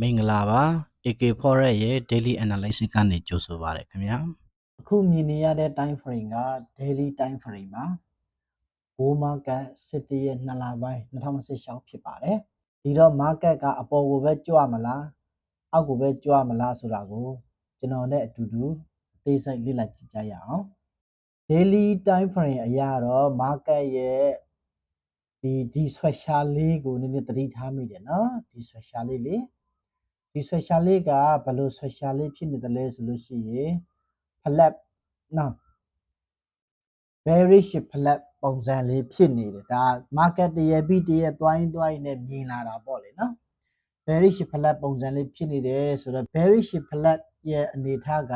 မင်္ဂလာပါ AK Forex ရဲ့ Daily Analysis ကနေကြိုဆိုပါရခင်ဗျာအခုမြင်နေရတဲ့ time frame က daily time frame ပါ bull market 17ရက်2လပိုင်း2016ဖြစ်ပါတယ်ဒီတော့ market ကအပေါ်ကိုပဲကြွမလားအောက်ကိုပဲကြွမလားဆိုတာကိုကျွန်တော်နဲ့အတူတူအသေးစိတ်လေ့လာကြည့်ကြရအောင် daily time frame အရာတော့ market ရဲ့ဒီ special လေးကိုနည်းနည်းသတိထားမိတယ်နော်ဒီ special လေးလေဒီ special လေးကဘယ်လို special လေးဖြစ်နေတယ်လဲဆိုလို့ရှိရင် flat နော် bearish flat ပုံစံလေးဖြစ်နေတယ်ဒါ market တရပြီးတရသွားရင်နဲ့မြင်လာတာပေါ့လေနော် bearish flat ပုံစံလေးဖြစ်နေတယ်ဆိုတော့ bearish flat ရဲ့အနေထားက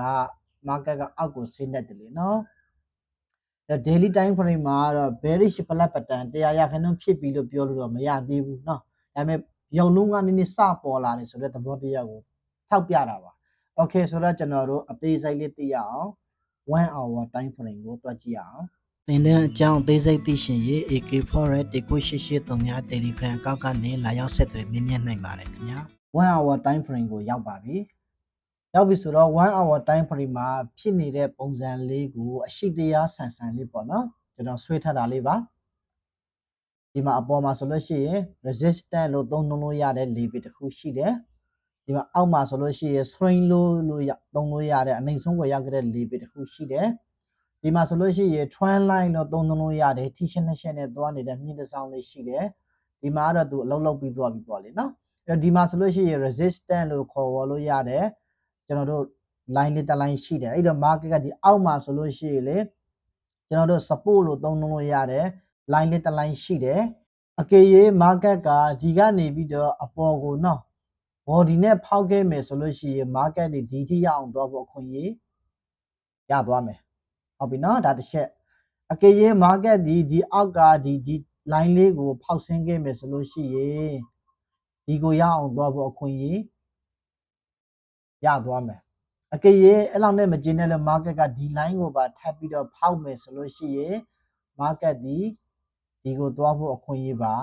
market ကအောက်ကိုဆင်းနေတယ်လေနော် daily time frame မှာတော့ bearish flat pattern 100% ဖြစ်ပြီလို့ပြောလို့တော့မရသေးဘူးเนาะဒါပေမဲ့ရုံလုံးကနည်းနည်းစပေါ်လာတယ်ဆိုတဲ့သဘောတရားကိုထောက်ပြတာပါ okay ဆိုတော့ကျွန်တော်တို့အသေးစိတ်လေးသိရအောင်1 hour time frame ကိုတွက်ကြည့်အောင်သင်တဲ့အကြောင်းအသေးစိတ်သိရှင်ရေး AK Forex 19883 Telegram အကောင့်ကနေလာရောက်ဆက်သွယ်မြင်နိုင်ပါတယ်ခင်ဗျာ1 hour time frame ကိုရောက်ပါပြီရောက်ပြီဆိုတော့1 hour time frame မှာဖြစ်နေတဲ့ပုံစံလေးကိုအရှိတရားဆန်ဆန်လေးပေါ့နော်ကျွန်တော်ဆွဲထားတာလေးပါဒီမှာအပေါ်မှာဆိုလို့ရှိရင် resistance လို့သုံးလို့ရတဲ့ level တစ်ခုရှိတယ်ဒီမှာအောက်မှာဆိုလို့ရှိရင် swing လို့သုံးလို့ရတဲ့အနှိမ့်ဆုံးကိုရောက်ခဲ့တဲ့ level တစ်ခုရှိတယ်ဒီမှာဆိုလို့ရှိရင် trend line လို့သုံးလို့ရတယ် T-shirt နဲ့ shirt နဲ့သွားနေတဲ့မြင့်တစ်ဆောင်လေးရှိတယ်ဒီမှာတော့သူအလုံးလုံးပြီးသွားပြီပေါ့လေနော်အဲ့ဒီမှာဆိုလို့ရှိရင် resistance လို့ခေါ်ဝေါ်လို့ရတယ်ကျွန်တော်တို့ line လေးတစ် line ရှိတယ်အဲ့တော့ market ကဒီအောက်မှာဆိုလို့ရှိရင်လေကျွန်တော်တို့ support လို့သုံးလို့ရတယ် line လေးတစ် line ရှိတယ်အကယ်၍ market ကဒီကနေပြီးတော့အပေါ်ကိုနော် body နဲ့ဖောက်ခဲ့မယ်ဆိုလို့ရှိရင် market ဒီထိရအောင်သွားဖို့အခွင့်အရေးရသွားမယ်ဟုတ်ပြီနော်ဒါတစ်ချက်အကယ်၍ market ဒီအောက်ကဒီ line လေးကိုဖောက်ဆင်းခဲ့မယ်ဆိုလို့ရှိရင်ဒီကိုရအောင်သွားဖို့အခွင့်အရေးရသွားမယ်အကယ်၍အဲ့လောက်နဲ့မကျင်းတဲ့လို့ market ကဒီ line ကိုပါထပ်ပြီးတော့ဖောက်မယ်ဆိုလို့ရှိရင် market ဒီကိုသွားဖို့အခွင့်အရေးပါ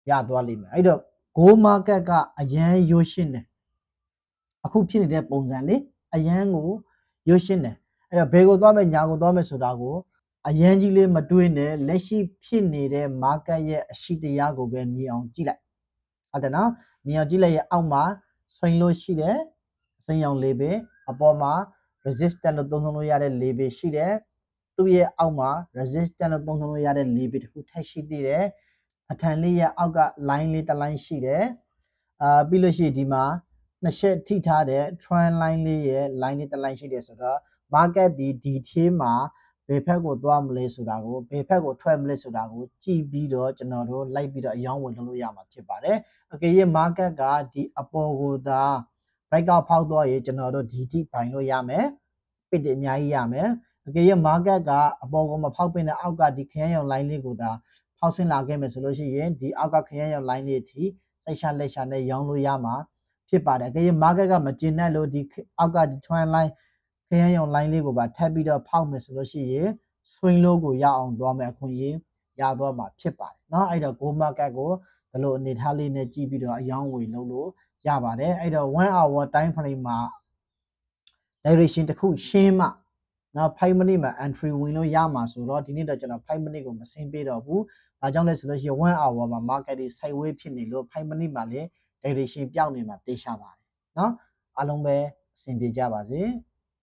ရသွားလိမ့်မယ်အဲ့တော့ gold market ကအရန်ရိုးရှင်းတယ်အခုဖြစ်နေတဲ့ပုံစံလေးအရန်ကိုရိုးရှင်းတယ်အဲ့တော့ဘယ်ကိုသွားမယ်ညာကိုသွားမယ်ဆိုတာကိုအရန်ကြီးလေးမတွေးနဲ့လက်ရှိဖြစ်နေတဲ့ market ရဲ့အရှိတရားကိုပဲမြင်အောင်ကြည့်လိုက်ဟုတ်တယ်နော်မြင်အောင်ကြည့်လိုက်ရဲ့အောက်မှာဆွိန်လို့ရှိတယ်စိမ်းရောင်လေးပဲအပေါ်မှာ resistance လို့သုံးလို့ရတဲ့ level ရှိတယ်သူ့ရဲ့အောက်မှာ resistance လို့သုံးလို့ရတဲ့ level တစ်ခုထပ်ရှိသေးတယ်အထန်လေးရဲ့အောက်က line လေးတစ် line ရှိတယ်ပြီးလို့ရှိရင်ဒီမှာနှစ်ချက်ထိထားတဲ့ trend line လေးရဲ့ line လေးတစ် line ရှိတယ်ဆိုတော့ market ဒီထဲမှာဘယ်ဘက်ကိုသွားမလဲဆိုတာကိုဘယ်ဘက်ကိုထွက်မလဲဆိုတာကိုကြည့်ပြီးတော့ကျွန်တော်တို့လိုက်ပြီးတော့အယောင်းဝင်လုပ်လို့ရမှာဖြစ်ပါတယ်အကယ်၍ market ကဒီအပေါ်ကိုသာ breakout ဖောက်သွားရင်ကျွန်တော်တို့ဒီထိပိုင်လို့ရမယ်ပစ်တယ်အများကြီးရမယ်အကယ်၍ market ကအပေါ်ကိုမဖောက်ပင်တဲ့အောက်ကဒီခရမ်းရောင် line လေးကိုသာဖောက်ဆင်းလာခဲ့မယ်ဆိုလို့ရှိရင်ဒီအောက်ကခရမ်းရောင် line လေးအထိစိတ်ရှာလက်ရှာနဲ့ရောင်းလို့ရမှာဖြစ်ပါတယ်အကယ်၍ market ကမကျင်တဲ့လို့ဒီအောက်ကဒီ trend line ခရမ်းရောင် line လေးကိုပါထပ်ပြီးတော့ဖောက်မယ်ဆိုလို့ရှိရင် swing low ကိုရအောင်သွားမယ်အခွင့်အရေးရသွားမှာဖြစ်ပါတယ်เนาะအဲ့တော့ gold market ကိုဒီလိုအနေထားလေးနဲ့ကြည့်ပြီးတော့အယောင်းဝယ်လုပ်လို့ရပါတယ်အဲ့တော့1 hour time frame မှာ direction တစ်ခုရှင်းမှနော်5 minute မှာ entry ဝင်လို့ရမှာဆိုတော့ဒီနေ့တော့ကျွန်တော်5 minute ကိုမဆင်းပေးတော့ဘူး။ဘာကြောင့်လဲဆိုလို့ရှိရင်1 hour မှာ market တွေ sideways ဖြစ်နေလို့5 minute မှာလည်း direction ပြောင်းနေမှာသိချပါတယ်။နော်အားလုံးပဲအဆင်ပြေကြပါစေ။